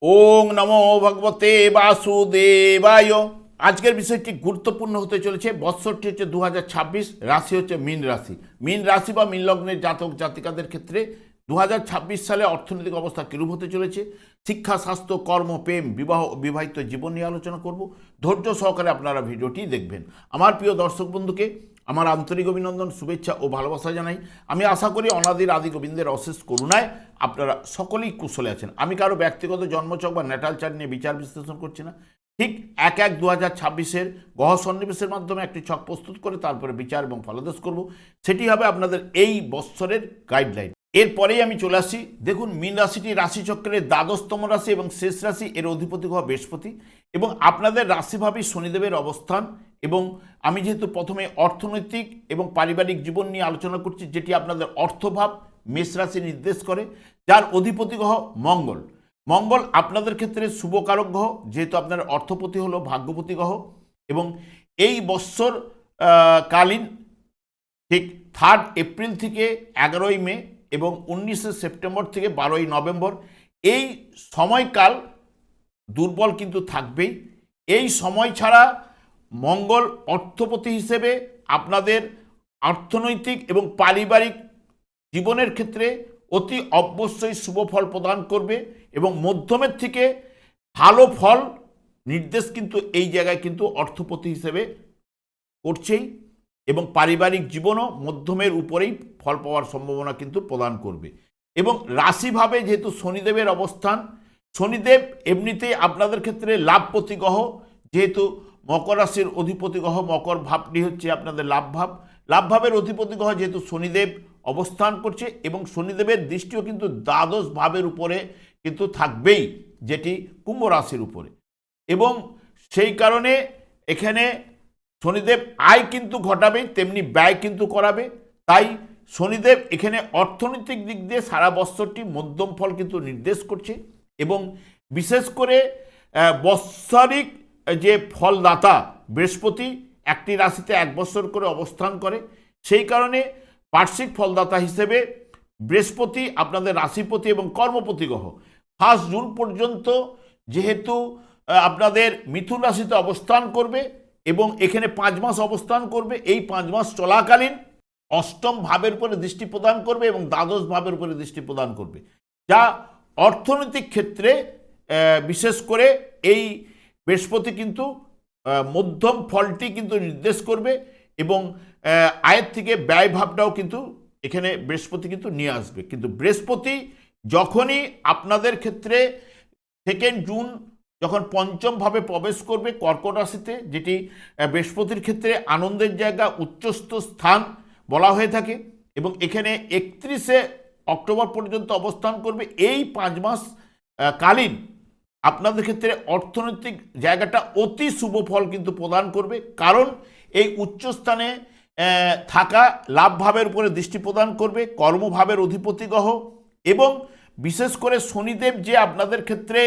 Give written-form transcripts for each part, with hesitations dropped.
ওং নমো ভগবতে বাসুদেবায়। আজকের বিষয়টি গুরুত্বপূর্ণ হতে চলেছে। বৎসরটি হচ্ছে 2026, রাশি হচ্ছে মীন রাশি। মীন রাশি বা মীন লগ্নের জাতক জাতিকাদের ক্ষেত্রে 2026 সালে অর্থনৈতিক অবস্থা কিরূপ হতে চলেছে, শিক্ষা, স্বাস্থ্য, কর্ম, প্রেম, বিবাহ, বিবাহিত জীবন নিয়ে আলোচনা করব। ধৈর্য সহকারে আপনারা ভিডিওটি দেখবেন। আমার প্রিয় দর্শক বন্ধুকে আমার আন্তরিক অভিনন্দন, শুভেচ্ছা ও ভালোবাসা জানাই। আমি আশা করি অনাদির আদি গোবিন্দের অশেষ করুণায় আপনারা সকলেই কুশলে আছেন। আমি কারো ব্যক্তিগত জন্মছক বা ন্যাটাল চার্ট নিয়ে বিচার বিশ্লেষণ করছি না। ঠিক 1/1/2026 গ্রহ সন্নিবেশের মাধ্যমে একটি ছক প্রস্তুত করে তারপরে বিচার এবং ফলাদেশ করব। সেটি হবে আপনাদের এই বৎসরের গাইডলাইন। এরপরেই আমি চলে আসি। দেখুন, মীন রাশিটি রাশিচক্রের দ্বাদশতম রাশি এবং শেষ রাশি। এর অধিপতি গ্রহ বৃহস্পতি এবং আপনাদের রাশিভাবী শনিদেবের অবস্থান। এবং আমি যেহেতু প্রথমে অর্থনৈতিক এবং পারিবারিক জীবন নিয়ে আলোচনা করছি, যেটি আপনাদের অর্থভাব মেষ রাশি নির্দেশ করে, যার অধিপতি গ্রহ মঙ্গল। মঙ্গল আপনাদের ক্ষেত্রে শুভকারক গ্রহ, যেহেতু আপনার অর্থপতি হলো ভাগ্যপতি গ্রহ। এবং এই বৎসর কালীন ঠিক 3 এপ্রিল থেকে 11 মে এবং 19 সেপ্টেম্বর থেকে 12 নভেম্বর এই সময়কাল দুর্বল কিন্তু থাকবেই। এই সময় ছাড়া মঙ্গল অর্থপতি হিসেবে আপনাদের অর্থনৈতিক এবং পারিবারিক জীবনের ক্ষেত্রে অতি অবশ্যই শুভ ফল প্রদান করবে এবং মধ্যমের থেকে ভালো ফল নির্দেশ কিন্তু এই জায়গায় কিন্তু অর্থপতি হিসেবে করছেই এবং পারিবারিক জীবনও মধ্যমের উপরেই ফল পাওয়ার সম্ভাবনা কিন্তু প্রদান করবে। এবং রাশিভাবে যেহেতু শনিদেবের অবস্থান, শনিদেব এমনিতেই আপনাদের ক্ষেত্রে লাভপতি গ্রহ, যেহেতু মকর রাশির অধিপতি গ্রহ, মকর ভাবটি হচ্ছে আপনাদের লাভ ভাব। লাভ ভাবের অধিপতি গ্রহ যেহেতু শনিদেব অবস্থান করছে এবং শনিদেবের দৃষ্টিও কিন্তু দ্বাদশ ভাবের উপরে কিন্তু থাকবেই, যেটি কুম্ভ রাশির উপরে। এবং সেই কারণে এখানে শনিদেব আয় কিন্তু ঘটাবে, তেমনি ব্যয় কিন্তু করাবে। তাই শনিদেব এখানে অর্থনৈতিক দিক দিয়ে সারা বৎসরটি মধ্যম ফল কিন্তু নির্দেশ করছে। এবং বিশেষ করে বৎসরিক যে ফলদাতা বৃহস্পতি একটি রাশিতে 1 বছর করে অবস্থান করে, সেই কারণে বার্ষিক ফলদাতা হিসেবে বৃহস্পতি আপনাদের রাশিপতি এবং কর্মপতি গ্রহ 1 জুন পর্যন্ত যেহেতু আপনাদের মিথুন রাশিতে অবস্থান করবে এবং এখানে 5 মাস অবস্থান করবে। এই 5 মাস চলাকালীন অষ্টম ভাবের উপরে দৃষ্টি প্রদান করবে এবং দ্বাদশ ভাবের উপরে দৃষ্টি প্রদান করবে, যা অর্থনৈতিক ক্ষেত্রে বিশেষ করে এই বৃহস্পতি কিন্তু মধ্যম ফলটি কিন্তু নির্দেশ করবে এবং আয়ের থেকে ব্যয় ভাবটাও কিন্তু এখানে বৃহস্পতি কিন্তু নিয়ে আসবে। কিন্তু বৃহস্পতি যখনই আপনাদের ক্ষেত্রে 2 জুন যখন পঞ্চম ভাবে প্রবেশ করবে কর্কট রাশিতে, যেটি বৃহস্পতির ক্ষেত্রে আনন্দের জায়গা, উচ্চস্থ স্থান বলা হয়ে থাকে, এবং এখানে 31 অক্টোবর পর্যন্ত অবস্থান করবে। এই 5 মাস কালীন আপনাদের ক্ষেত্রে অর্থনৈতিক জায়গাটা অতি শুভ ফল কিন্তু প্রদান করবে, কারণ এই উচ্চস্থানে থাকা লাভ ভাবের উপরে দৃষ্টি প্রদান করবে কর্মভাবের অধিপতি গ্রহ। এবং বিশেষ করে শনিদেব যে আপনাদের ক্ষেত্রে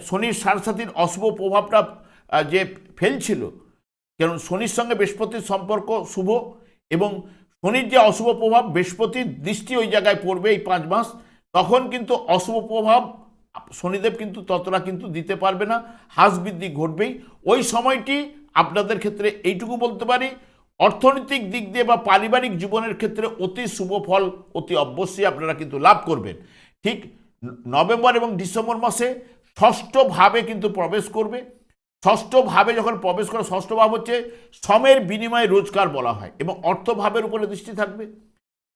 শনির সারসাথীর অশুভ প্রভাবটা যে ফেলছিল, কারণ শনির সঙ্গে বৃহস্পতির সম্পর্ক শুভ এবং শনির যে অশুভ প্রভাব, বৃহস্পতির দৃষ্টি ওই জায়গায় পড়বে এই 5 মাস, তখন কিন্তু অশুভ প্রভাব শনিদেব কিন্তু ততটা কিন্তু দিতে পারবে না, হ্রাস বৃদ্ধি ঘটবেই। ওই সময়টি আপনাদের ক্ষেত্রে এইটুকু বলতে পারি, অর্থনৈতিক দিক দিয়ে বা পারিবারিক জীবনের ক্ষেত্রে অতি শুভ ফল অতি অবশ্যই আপনারা কিন্তু লাভ করবেন। ঠিক নভেম্বর এবং ডিসেম্বর মাসে ষষ্ঠ ভাবে কিন্তু প্রবেশ করবে। ষষ্ঠ ভাবে যখন প্রবেশ করে, ষষ্ঠ ভাব হচ্ছে শ্রমের বিনিময়ে রোজগার বলা হয় এবং অর্থভাবের উপরে দৃষ্টি থাকবে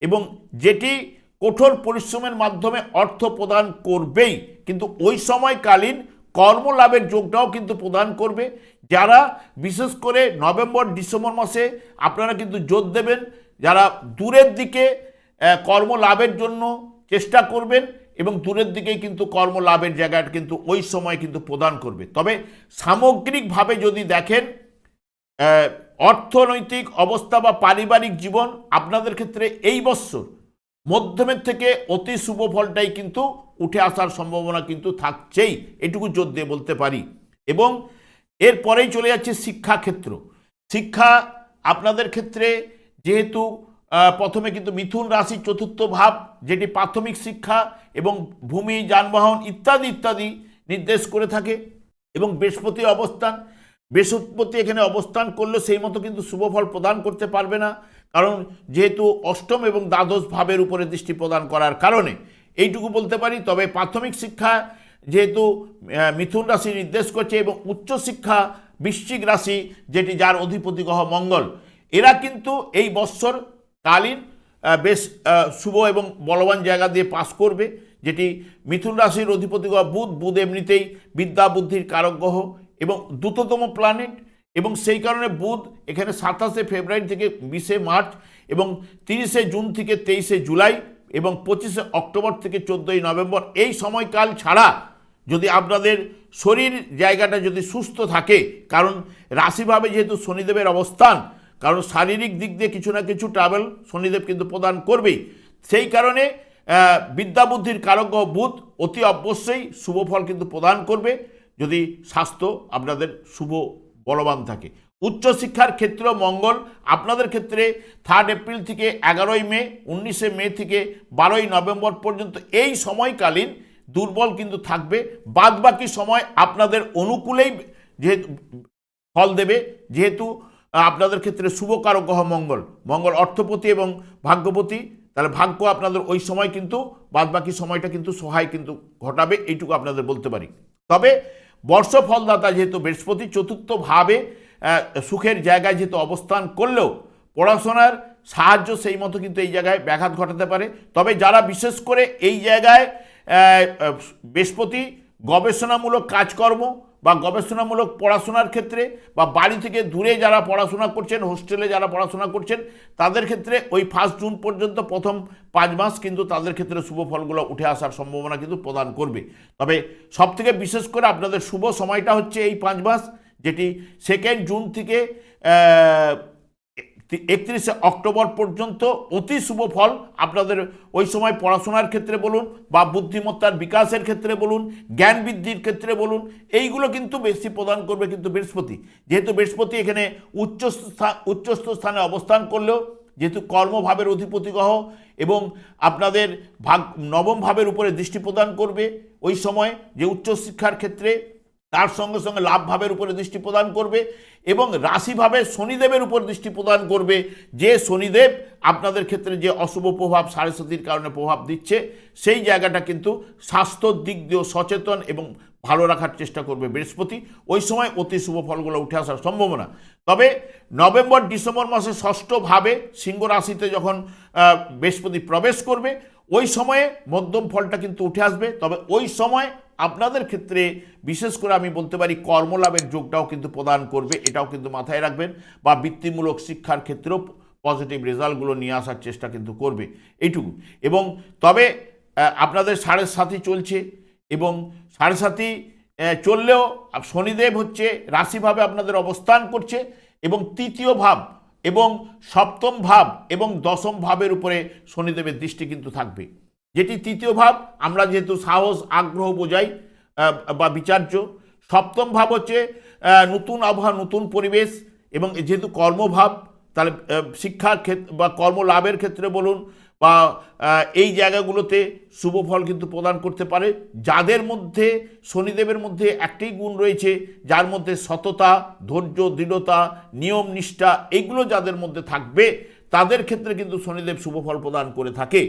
এবং যেটি কঠোর পরিশ্রমের মাধ্যমে অর্থ প্রদান করবেই, কিন্তু ওই সময়কালীন কর্মলাভের যোগটাও কিন্তু প্রদান করবে। যারা বিশেষ করে নভেম্বর ডিসেম্বর মাসে আপনারা কিন্তু জোর দেবেন, যারা দূরের দিকে কর্মলাভের জন্য চেষ্টা করবেন এবং দূরের দিকেই কিন্তু কর্মলাভের জায়গাটা কিন্তু ওই সময় কিন্তু প্রদান করবে। তবে সামগ্রিকভাবে যদি দেখেন অর্থনৈতিক অবস্থা বা পারিবারিক জীবন আপনাদের ক্ষেত্রে এই বৎসর মধ্যমের থেকে অতি শুভ ফলটাই কিন্তু উঠে আসার সম্ভাবনা কিন্তু থাকছেই, এটুকু জোর দিয়ে বলতে পারি। এবং এরপরেই চলে যাচ্ছে শিক্ষাক্ষেত্র। শিক্ষা আপনাদের ক্ষেত্রে যেহেতু প্রথমে কিন্তু মিথুন রাশি চতুর্থ ভাব, যেটি প্রাথমিক শিক্ষা এবং ভূমি, যানবাহন ইত্যাদি ইত্যাদি নির্দেশ করে থাকে। এবং বৃহস্পতি অবস্থান, বৃহস্পতি এখানে অবস্থান করলেও সেই মতো কিন্তু শুভ ফল প্রদান করতে পারবে না, কারণ যেহেতু অষ্টম এবং দ্বাদশ ভাবের উপরে দৃষ্টি প্রদান করার কারণে এইটুকু বলতে পারি। তবে প্রাথমিক শিক্ষা যেহেতু মিথুন রাশি নির্দেশ করছে এবং উচ্চশিক্ষা বৃশ্চিক রাশি, যেটি যার অধিপতি গ্রহ মঙ্গল, এরা কিন্তু এই বৎসর কালীন বেশ শুভ এবং বলবান জায়গা দিয়ে পাস করবে। যেটি মিথুন রাশির অধিপতি গ্রহ বুধ এমনিতেই বিদ্যা বুদ্ধির কারক গ্রহ এবং দ্রুততম প্ল্যানেট, এবং সেই কারণে বুধ এখানে 27শে ফেব্রুয়ারি থেকে 20শে মার্চ এবং 30শে জুন থেকে 23শে জুলাই এবং 25শে অক্টোবর থেকে 14ই নভেম্বর এই সময়কাল ছাড়া যদি আপনাদের শরীর জায়গাটা যদি সুস্থ থাকে, কারণ রাশিভাবে যেহেতু শনিদেবের অবস্থান, কারণ শারীরিক দিক দিয়ে কিছু না কিছু ট্রাভেল শনিদেব কিন্তু প্রদান করবেই, সেই কারণে বিদ্যা বুদ্ধির কারক গ্রহ বুধ অতি অবশ্যই শুভ ফল কিন্তু প্রদান করবে যদি স্বাস্থ্য আপনাদের শুভ বলবান থাকে। উচ্চশিক্ষার ক্ষেত্রে মঙ্গল আপনাদের ক্ষেত্রে 3 এপ্রিল থেকে 11ই মে, 19শে মে থেকে 12ই নভেম্বর পর্যন্ত এই সময়কালীন দুর্বল কিন্তু থাকবে। বাদবাকি সময় আপনাদের অনুকূলেই যেহেতু ফল দেবে, যেহেতু আপনাদের ক্ষেত্রে শুভকারক গ্রহ মঙ্গল অর্থপতি এবং ভাগ্যপতি, তাহলে ভাগ্য আপনাদের ওই সময় কিন্তু বাদবাকি সময়টা কিন্তু সহায় কিন্তু ঘটাবে, এইটুকু আপনাদের বলতে পারি। তবে বর্ষ ফলদাতা যেহেতু বৃহস্পতি চতুর্থ ভাবে সুখের জায়গায় যেহেতু অবস্থান করলেও পড়াশোনার সাহায্য সেই মতো কিন্তু এই জায়গায় ব্যাঘাত ঘটাতে পারে। তবে যারা বিশেষ করে এই জায়গায় বৃহস্পতি গবেষণামূলক কাজকর্ম বা গবেষণামূলক পড়াশোনার ক্ষেত্রে বা বাড়ি থেকে দূরে যারা পড়াশোনা করছেন, হোস্টেলে যারা পড়াশোনা করছেন, তাদের ক্ষেত্রে ওই 1 জুন পর্যন্ত প্রথম 5 মাস কিন্তু তাদের ক্ষেত্রে শুভ ফলগুলো উঠে আসার সম্ভাবনা কিন্তু প্রদান করবে। তবে সবথেকে বিশেষ করে আপনাদের শুভ সময়টা হচ্ছে এই 5 মাস, যেটি 2 জুন থেকে 31শে অক্টোবর পর্যন্ত অতি শুভ ফল আপনাদের ওই সময় পড়াশোনার ক্ষেত্রে বলুন বা বুদ্ধিমত্তার বিকাশের ক্ষেত্রে বলুন, জ্ঞান বৃদ্ধির ক্ষেত্রে বলুন, এইগুলো কিন্তু বেশি প্রদান করবে কিন্তু বৃহস্পতি। যেহেতু বৃহস্পতি এখানে উচ্চস্থ স্থানে অবস্থান করলেও যেহেতু কর্মভাবের অধিপতি গ্রহ এবং আপনাদের নবম ভাবের উপরে দৃষ্টি প্রদান করবে ওই সময়, যে উচ্চশিক্ষার ক্ষেত্রে তার সঙ্গে সঙ্গে লাভ ভাবের উপরে দৃষ্টি প্রদান করবে এবং রাশিভাবে শনিদেবের উপর দৃষ্টি প্রদান করবে, যে শনিদেব আপনাদের ক্ষেত্রে যে অশুভ প্রভাব সাড়ে কারণে প্রভাব দিচ্ছে, সেই জায়গাটা কিন্তু স্বাস্থ্যর দিক দিয়েও সচেতন এবং ভালো রাখার চেষ্টা করবে বৃহস্পতি। ওই সময় অতি শুভ ফলগুলো উঠে আসার সম্ভাবনা। তবে নভেম্বর ডিসেম্বর মাসে ষষ্ঠ ভাবে সিংহ রাশিতে যখন বৃহস্পতি প্রবেশ করবে, ওই সময়ে মধ্যম ফলটা কিন্তু উঠে আসবে। তবে ওই সময় আপনাদের ক্ষেত্রে বিশেষ করে আমি বলতে পারি কর্মলাভের যোগটাও কিন্তু প্রদান করবে, এটাও কিন্তু মাথায় রাখবেন, বা বৃত্তিমূলক শিক্ষার ক্ষেত্রেও পজিটিভ রেজাল্টগুলো নিয়ে আসার চেষ্টা কিন্তু করবে, এইটুকু। এবং তবে আপনাদের 7.5 চলছে এবং 7.5 চললেও শনিদেব হচ্ছে রাশিভাবে আপনাদের অবস্থান করছে এবং তৃতীয় ভাব এবং সপ্তম ভাব এবং দশম ভাবের উপরে শনিদেবের দৃষ্টি কিন্তু থাকবে। যেটি তৃতীয় ভাব আমরা যেহেতু সাহস আগ্রহ বোঝাই বা বিচার্য, সপ্তম ভাব হচ্ছে নতুন আবহাওয়া, নতুন পরিবেশ, এবং যেহেতু কর্মভাব, তাহলে শিক্ষার ক্ষেত্রে বা কর্মলাভের ক্ষেত্রে বলুন বা এই জায়গাগুলোতে শুভ ফল কিন্তু প্রদান করতে পারে। যাদের মধ্যে শনিদেবের মধ্যে একটাই গুণ রয়েছে, যার মধ্যে সততা, ধৈর্য, দৃঢ়তা, নিয়ম নিষ্ঠা, এইগুলো যাদের মধ্যে থাকবে তাদের ক্ষেত্রে কিন্তু শনিদেব শুভ ফল প্রদান করে থাকে।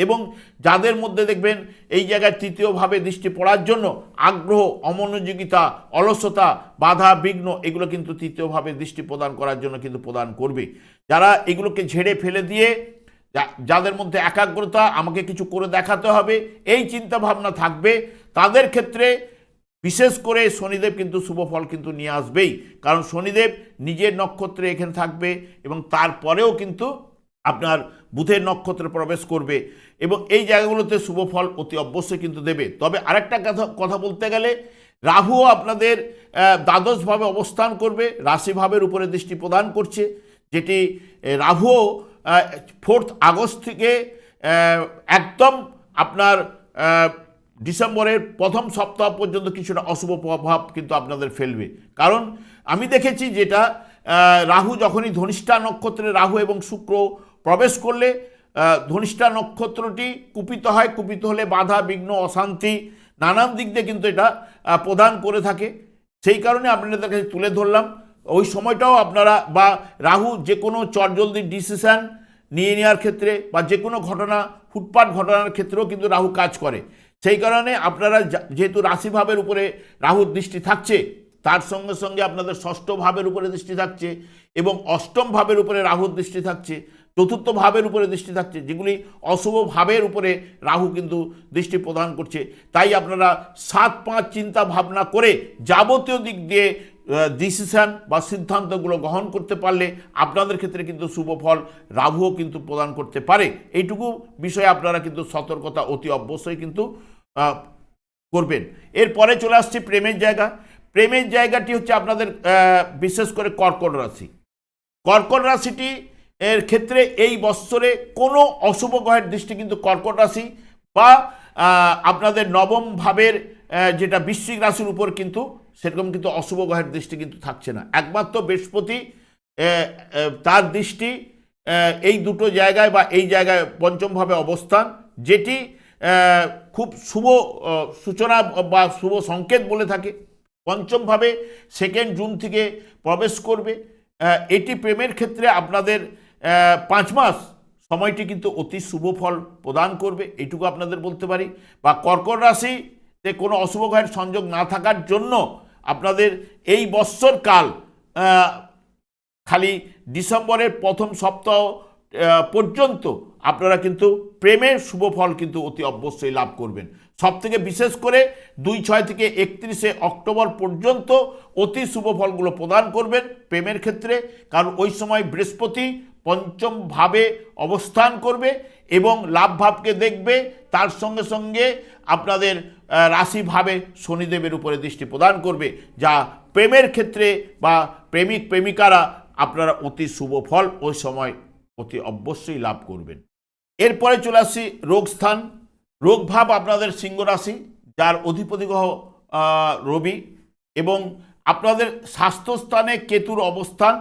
এবং যাদের মধ্যে দেখবেন এই জায়গায় তৃতীয়ভাবে দৃষ্টি পড়ার জন্য আগ্রহ, অমনোযোগিতা, অলসতা, বাধা বিঘ্ন, এগুলো কিন্তু তৃতীয়ভাবে দৃষ্টি প্রদান করার জন্য কিন্তু প্রদান করবে। যারা এগুলোকে ঝেড়ে ফেলে দিয়ে যাদের মধ্যে একাগ্রতা, আমাকে কিছু করে দেখাতে হবে, এই চিন্তা ভাবনা থাকবে, তাদের ক্ষেত্রে বিশেষ করে শনিদেব কিন্তু শুভ ফল কিন্তু নিয়ে আসবেই। কারণ শনিদেব নিজের নক্ষত্রে এখানে থাকবে এবং তারপরেও কিন্তু আপনার বুধের নক্ষত্রে প্রবেশ করবে এবং এই জায়গাগুলোতে শুভ ফল অতি অবশ্যই কিন্তু দেবে। তবে আরেকটা কথা বলতে গেলে, রাহুও আপনাদের দ্বাদশভাবে অবস্থান করবে, রাশিভাবের উপরে দৃষ্টি প্রদান করছে, যেটি রাহুও 4 আগস্ট থেকে একদম আপনার ডিসেম্বরের প্রথম সপ্তাহ পর্যন্ত কিছুটা অশুভ প্রভাব কিন্তু আপনাদের ফেলবে। কারণ আমি দেখেছি যেটা রাহু যখনই ধনিষ্ঠা নক্ষত্রে রাহু এবং শুক্র প্রবেশ করলে ধনিষ্ঠা নক্ষত্রটি কুপিত হয়, কুপিত হলে বাধা বিঘ্ন অশান্তি নানান দিক দিয়ে কিন্তু এটা প্রদান করে থাকে। সেই কারণে আপনাদের কাছে তুলে ধরলাম। ওই সময়টাও আপনারা বা রাহু যে কোনো চটজলদি ডিসিশান নিয়ে নেওয়ার ক্ষেত্রে বা যে কোনো ঘটনা হুটপাট ঘটনার ক্ষেত্রেও কিন্তু রাহু কাজ করে। সেই কারণে আপনারা যেহেতু রাশিভাবের উপরে রাহুর দৃষ্টি থাকছে, তার সঙ্গে সঙ্গে আপনাদের ষষ্ঠ ভাবের উপরে দৃষ্টি থাকছে এবং অষ্টম ভাবের উপরে রাহুর দৃষ্টি থাকছে, চতুর্থ ভাবের উপরে দৃষ্টি থাকছে, যেগুলি অশুভ ভাবের উপরে রাহু কিন্তু দৃষ্টি প্রদান করছে। তাই আপনারা 7-5 চিন্তা ভাবনা করে যাবতীয় দিক দিয়ে ডিসিশান বা সিদ্ধান্তগুলো গ্রহণ করতে পারলে আপনাদের ক্ষেত্রে কিন্তু শুভ ফল রাহুও কিন্তু প্রদান করতে পারে। এইটুকু বিষয়ে আপনারা কিন্তু সতর্কতা অতি অবশ্যই কিন্তু করবেন। এরপরে চলে আসছে প্রেমের জায়গা। প্রেমের জায়গাটি হচ্ছে আপনাদের বিশেষ করে কর্কট রাশি। কর্কট রাশিটি এর ক্ষেত্রে এই বৎসরে কোনো অশুভ গ্রহের দৃষ্টি কিন্তু কর্কট রাশি বা আপনাদের নবম ভাবের যেটা বৃশ্চিক রাশির উপর কিন্তু সেরকম কিন্তু অশুভ গ্রহের দৃষ্টি কিন্তু থাকছে না। একমাত্র বৃহস্পতি তার দৃষ্টি এই দুটো জায়গায় বা এই জায়গায় পঞ্চমভাবে অবস্থান, যেটি খুব শুভ সূচনা বা শুভ সংকেত বলে থাকে। পঞ্চমভাবে 2 জুন থেকে প্রবেশ করবে। এটি প্রেমের ক্ষেত্রে আপনাদের 5 মাস সময়টি কিন্তু অতি শুভ ফল প্রদান করবে, এইটুকু আপনাদের বলতে পারি। বা কর্কট রাশিতে কোনো অশুভ গ্রহের সংযোগ না থাকার জন্য আপনাদের এই বৎসরকাল খালি ডিসেম্বরের প্রথম সপ্তাহ পর্যন্ত আপনারা কিন্তু প্রেমের শুভ ফল কিন্তু অতি অবশ্যই লাভ করবেন। সবথেকে বিশেষ করে 2-6 থেকে 31 অক্টোবর পর্যন্ত অতি শুভ ফলগুলো প্রদান করবেন প্রেমের ক্ষেত্রে, কারণ ওই সময় বৃহস্পতি পঞ্চম ভাবে অবস্থান করবে এবং লাভ ভাবকে দেখবে, তার সঙ্গে সঙ্গে আপনাদের রাশিভাবে শনিদেবের উপরে দৃষ্টি প্রদান করবে, যা প্রেমের ক্ষেত্রে বা প্রেমিক প্রেমিকারা আপনারা অতি শুভ ফল ওই সময় অতি অবশ্যই লাভ করবেন। এরপরে চলে আসছি রোগ স্থান। রোগ ভাব আপনাদের সিংহ রাশি, যার অধিপতি গ্রহ রবি, এবং আপনাদের স্বাস্থ্যস্থানে কেতুর অবস্থান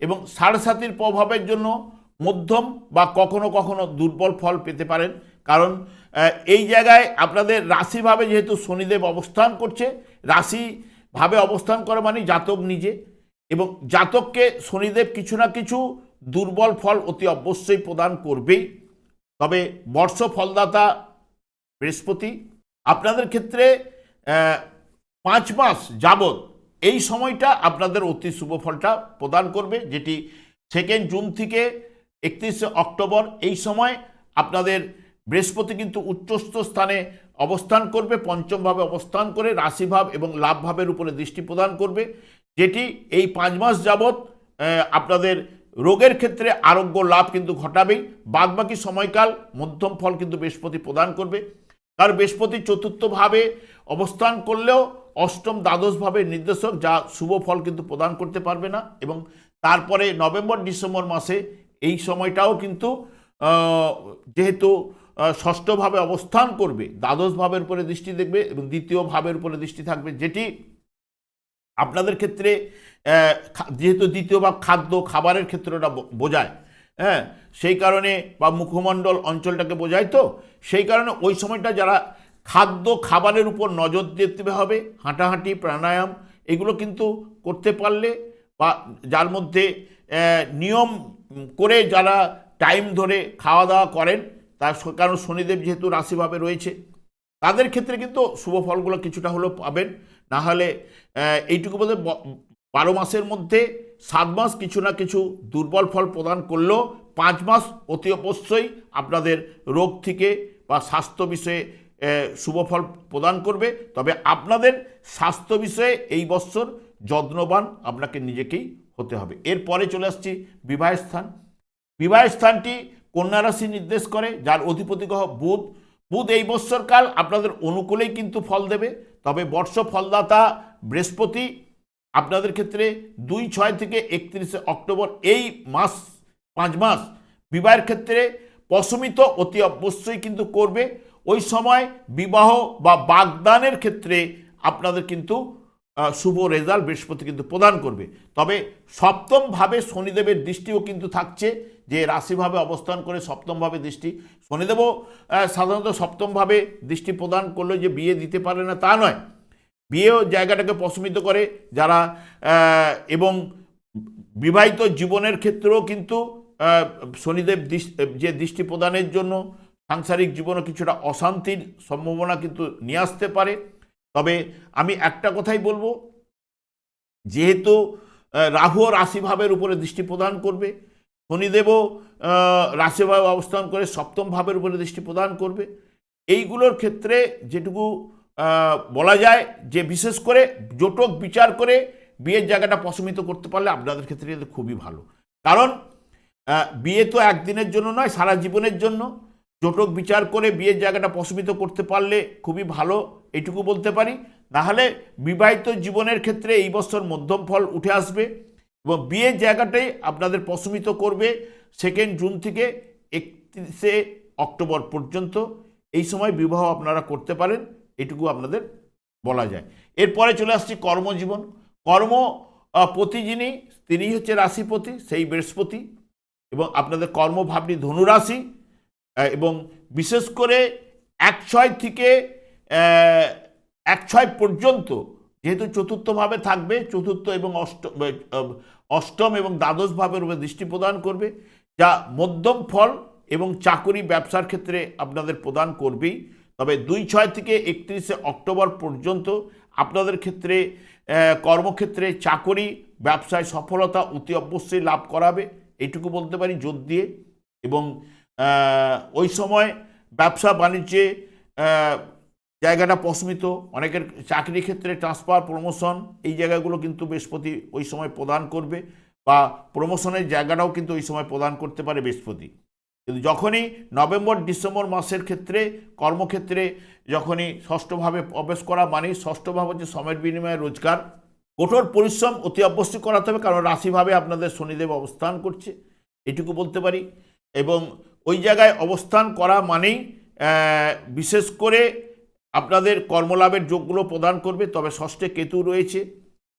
এবং 7.5 প্রভাবের জন্য মধ্যম বা কখনো কখনো দুর্বল ফল পেতে পারেন। কারণ এই জায়গায় আপনাদের রাশিভাবে যেহেতু শনিদেব অবস্থান করছে, রাশিভাবে অবস্থান করে মানে জাতক নিজে, এবং জাতককে শনিদেব কিছু না কিছু দুর্বল ফল অতি অবশ্যই প্রদান করবেই। তবে বর্ষ ফলদাতা বৃহস্পতি আপনাদের ক্ষেত্রে 5 মাস যাবৎ এই সময়টা আপনাদের অতি শুভ ফলটা প্রদান করবে, যেটি 2 জুন থেকে 31 অক্টোবর। এই সময় আপনাদের বৃহস্পতি কিন্তু উচ্চস্থ স্থানে অবস্থান করবে, পঞ্চমভাবে অবস্থান করে রাশিভাব এবং লাভভাবের উপরে দৃষ্টি প্রদান করবে, যেটি এই 5 মাস যাবৎ আপনাদের রোগের ক্ষেত্রে আরোগ্য লাভ কিন্তু ঘটাবেই। বাদবাকি সময়কাল মধ্যম ফল কিন্তু বৃহস্পতি প্রদান করবে। কারণ বৃহস্পতি চতুর্থভাবে অবস্থান করলেও অষ্টম দ্বাদশভাবে নির্দেশক, যা শুভ ফল কিন্তু প্রদান করতে পারবে না। এবং তারপরে নভেম্বর ডিসেম্বর মাসে এই সময়টাও কিন্তু যেহেতু ষষ্ঠভাবে অবস্থান করবে, দ্বাদশ ভাবের উপরে দৃষ্টি দেখবে এবং দ্বিতীয় ভাবের উপরে দৃষ্টি থাকবে, যেটি আপনাদের ক্ষেত্রে যেহেতু দ্বিতীয় ভাব খাদ্য খাবারের ক্ষেত্রটা বোঝায়, হ্যাঁ, সেই কারণে বা মুখমণ্ডল অঞ্চলটাকে বোঝায়, তো সেই কারণে ওই সময়টা যারা খাদ্য খাবারের উপর নজর দিতে হবে, হাঁটাহাঁটি প্রাণায়াম এগুলো কিন্তু করতে পারলে, বা যার মধ্যে নিয়ম করে যারা টাইম ধরে খাওয়া দাওয়া করেন, তার কারণ শনিদেব যেহেতু রাশিভাবে রয়েছে, তাদের ক্ষেত্রে কিন্তু শুভ ফলগুলো কিছুটা হলেও পাবেন। না হলে এইটুকু বলতে 12 মাসের মধ্যে 7 মাস কিছু না কিছু দুর্বল ফল প্রদান করলেও 5 মাস অতি অবশ্যই আপনাদের রোগ থেকে বা স্বাস্থ্য বিষয়ে শুভ ফল প্রদান করবে। তবে আপনাদের স্বাস্থ্য বিষয়ে এই বৎসর যত্নবান আপনাকে নিজেকেই হতে হবে। এরপরে চলে আসছি বিবাহ স্থান। বিবাহ স্থানটি কন্যা রাশি নির্দেশ করে, যার অধিপতি গ্রহ বুধ। বুধ এই বৎসরকাল আপনাদের অনুকূলেই কিন্তু ফল দেবে। তবে বর্ষ ফলদাতা বৃহস্পতি আপনাদের ক্ষেত্রে 2-6 থেকে 31 অক্টোবর এই মাস 5 মাস বিবাহের ক্ষেত্রে প্রশমিত অতি অবশ্যই কিন্তু করবে। ওই সময় বিবাহ বা বাগদানের ক্ষেত্রে আপনাদের কিন্তু শুভ রেজাল্ট বৃহস্পতি কিন্তু প্রদান করবে। তবে সপ্তমভাবে শনিদেবের দৃষ্টিও কিন্তু থাকছে, যে রাশিভাবে অবস্থান করে সপ্তমভাবে দৃষ্টি। শনিদেবও সাধারণত সপ্তমভাবে দৃষ্টি প্রদান করলে যে বিয়ে দিতে পারে না তা নয়, বিয়েও জায়গাটাকে প্রশমিত করে যারা, এবং বিবাহিত জীবনের ক্ষেত্রেও কিন্তু শনিদেব যে দৃষ্টি প্রদানের জন্য সাংসারিক জীবনে কিছুটা অশান্তির সম্ভাবনা কিন্তু নিয়ে আসতে পারে। তবে আমি একটা কথাই বলবো, যেহেতু রাহু রাশিভাবের উপরে দৃষ্টি প্রদান করবে, শনিদেবও রাশিভাবে অবস্থান করে সপ্তম ভাবের উপরে দৃষ্টি প্রদান করবে, এইগুলোর ক্ষেত্রে যেটুকু বলা যায় যে বিশেষ করে জোটক বিচার করে বিয়ের জায়গাটা প্রশমিত করতে পারলে আপনাদের ক্ষেত্রে কিন্তু খুবই ভালো। কারণ বিয়ে তো একদিনের জন্য নয়, সারা জীবনের জন্য। জোটক বিচার করে বিয়ের জায়গাটা প্রশমিত করতে পারলে খুবই ভালো, এইটুকু বলতে পারি। নাহলে বিবাহিত জীবনের ক্ষেত্রে এই বছর মধ্যম ফল উঠে আসবে এবং বিয়ের জায়গাটাই আপনাদের প্রশমিত করবে 2 জুন থেকে 31 অক্টোবর পর্যন্ত। এই সময় বিবাহ আপনারা করতে পারেন, এটুকু আপনাদের বলা যায়। এরপরে চলে আসছি কর্মজীবন। কর্মপতি যিনি, তিনি হচ্ছে রাশিপতি, সেই বৃহস্পতি, এবং আপনাদের কর্মভাবনী ধনুরাশি, এবং বিশেষ করে 1/6 থেকে 1/6 পর্যন্ত যেহেতু চতুর্থভাবে থাকবে, চতুর্থ এবং অষ্টম এবং দ্বাদশ ভাবের উপরে দৃষ্টি প্রদান করবে, যা মধ্যম ফল এবং চাকরি ব্যবসার ক্ষেত্রে আপনাদের প্রদান করবেই। তবে 2/6 থেকে 31 অক্টোবর পর্যন্ত আপনাদের ক্ষেত্রে কর্মক্ষেত্রে চাকরি ব্যবসায় সফলতা অতি অবশ্যই লাভ করাবে, এইটুকু বলতে পারি জোর দিয়ে। এবং ওই সময় ব্যবসা বাণিজ্যে জায়গাটা প্রশমিত, অনেকের চাকরি ক্ষেত্রে ট্রান্সফার, প্রমোশন, এই জায়গাগুলো কিন্তু বৃহস্পতি ওই সময় প্রদান করবে, বা প্রমোশনের জায়গাটাও কিন্তু ওই সময় প্রদান করতে পারে বৃহস্পতি। কিন্তু যখনই নভেম্বর ডিসেম্বর মাসের ক্ষেত্রে কর্মক্ষেত্রে যখনই ষষ্ঠভাবে প্রবেশ করা, মানে ষষ্ঠভাব হচ্ছে সময়ের বিনিময়ে রোজগার, কঠোর পরিশ্রম অতি অবশ্যই করাতে হবে, কারণ রাশিভাবে আপনাদের শনিদেব অবস্থান করছে, এটুকু বলতে পারি। এবং ওই জায়গায় অবস্থান করা মানেই বিশেষ করে আপনাদের কর্মলাভের যোগগুলো প্রদান করবে। তবে ষষ্ঠে কেতু রয়েছে,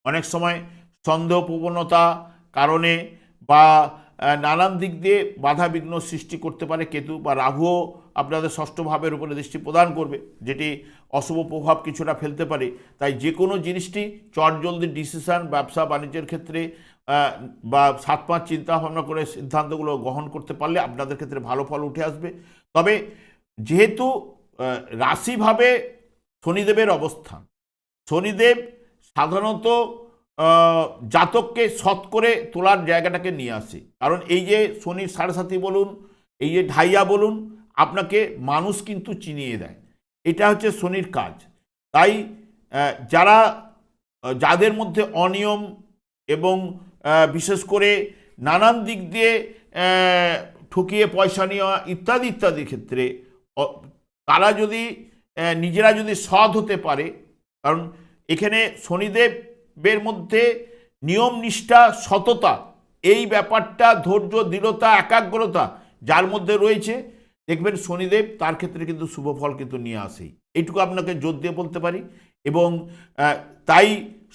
অনেক সময় সন্দেহ প্রবণতা কারণে বা নানান দিক দিয়ে বাধা বিঘ্ন সৃষ্টি করতে পারে কেতু, বা রাহুও আপনাদের ষষ্ঠ ভাবের উপরে দৃষ্টি প্রদান করবে, যেটি অশুভ প্রভাব কিছুটা ফেলতে পারে। তাই যে কোনো জিনিসটি চটজলদি ডিসিশান ব্যবসা বাণিজ্যের ক্ষেত্রে বা 7-5 চিন্তা ভাবনা করে সিদ্ধান্তগুলো গ্রহণ করতে পারলে আপনাদের ক্ষেত্রে ভালো ফল উঠে আসবে। তবে যেহেতু রাশিভাবে শনিদেবের অবস্থান, শনিদেব সাধারণত জাতককে সৎ করে তোলার জায়গাটাকে নিয়ে আসে। কারণ এই যে শনির 7.5 বলুন, এই যে ঢাইয়া বলুন, আপনাকে মানুষ কিন্তু চিনিয়ে দেয়, এটা হচ্ছে শনির কাজ। তাই যাদের মধ্যে অনিয়ম এবং বিশেষ করে নানান দিক দিয়ে ঠকিয়ে পয়সা নেওয়া ইত্যাদি ইত্যাদি ক্ষেত্রে তারা যদি নিজেরা যদি সৎ হতে পারে, কারণ এখানে শনিদেবের মধ্যে নিয়ম নিষ্ঠা, সততা, এই ব্যাপারটা, ধৈর্য, দৃঢ়তা, একাগ্রতা যার মধ্যে রয়েছে, দেখবেন শনিদেব তার ক্ষেত্রে কিন্তু শুভ ফল কিন্তু নিয়ে আসেই, এইটুকু আপনাকে জোর দিয়ে বলতে পারি। এবং তাই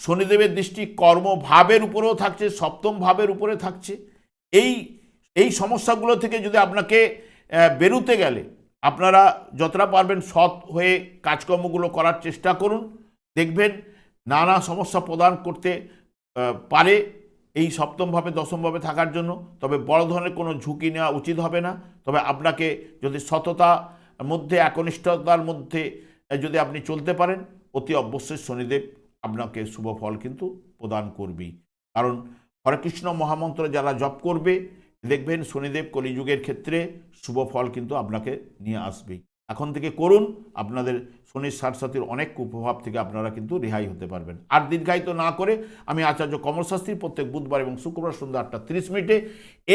শনিদেবের দৃষ্টি কর্মভাবের উপরেও থাকছে, সপ্তম ভাবের উপরে থাকছে। এই সমস্যাগুলো থেকে যদি আপনাকে বেরোতে গেলে আপনারা যতটা পারবেন সৎ হয়ে কাজকর্মগুলো করার চেষ্টা করুন, দেখবেন নানা সমস্যা প্রদান করতে পারে এই সপ্তমভাবে দশমভাবে থাকার জন্য। তবে বড় ধরনের কোনো ঝুঁকি নেওয়া উচিত হবে না। তবে আপনাকে যদি সততার মধ্যে, একনিষ্ঠতার মধ্যে যদি আপনি চলতে পারেন, অতি অবশ্যই শনিদেব আপনাকে শুভ ফল কিন্তু প্রদান করবেই। কারণ হরে কৃষ্ণ মহামন্ত্র যারা জপ করবে, দেখবেন শনিদেব কলিযুগের ক্ষেত্রে শুভ ফল কিন্তু আপনাকে নিয়ে আসবেই। এখন থেকে করুন, আপনাদের শনির 7 অনেক কুপ্রভাব থেকে আপনারা কিন্তু রেহাই হতে পারবেন। আর দীর্ঘায়িত না করে আমি আচার্য কমল শাস্ত্রী প্রত্যেক বুধবার এবং শুক্রবার সন্ধ্যা 8:30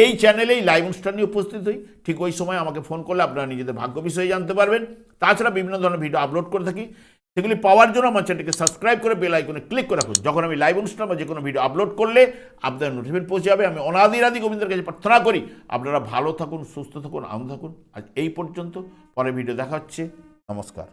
এই চ্যানেলেই লাইভ অনুষ্ঠান নিয়ে উপস্থিত হই। ঠিক ওই সময় আমাকে ফোন করলে আপনারা নিজেদের ভাগ্য বিষয়ে জানতে পারবেন। তাছাড়া বিভিন্ন ধরনের ভিডিও আপলোড করে থাকি, সেগুলি পাওয়ার জন্য আমার চ্যানেলটিকে সাবস্ক্রাইব করে বেল আইকনে ক্লিক করে রাখুন। যখন আমি লাইভ অনুষ্ঠান বা যে কোনো ভিডিও আপলোড করলে আপনাদের নোটিফিকেশন পৌঁছে যাবে। আমি অনাদি গোবিন্দের কাছে প্রার্থনা করি আপনারা ভালো থাকুন, সুস্থ থাকুন, আনন্দ থাকুন। আজ এই পর্যন্ত, পরে ভিডিও দেখা হচ্ছে। নমস্কার।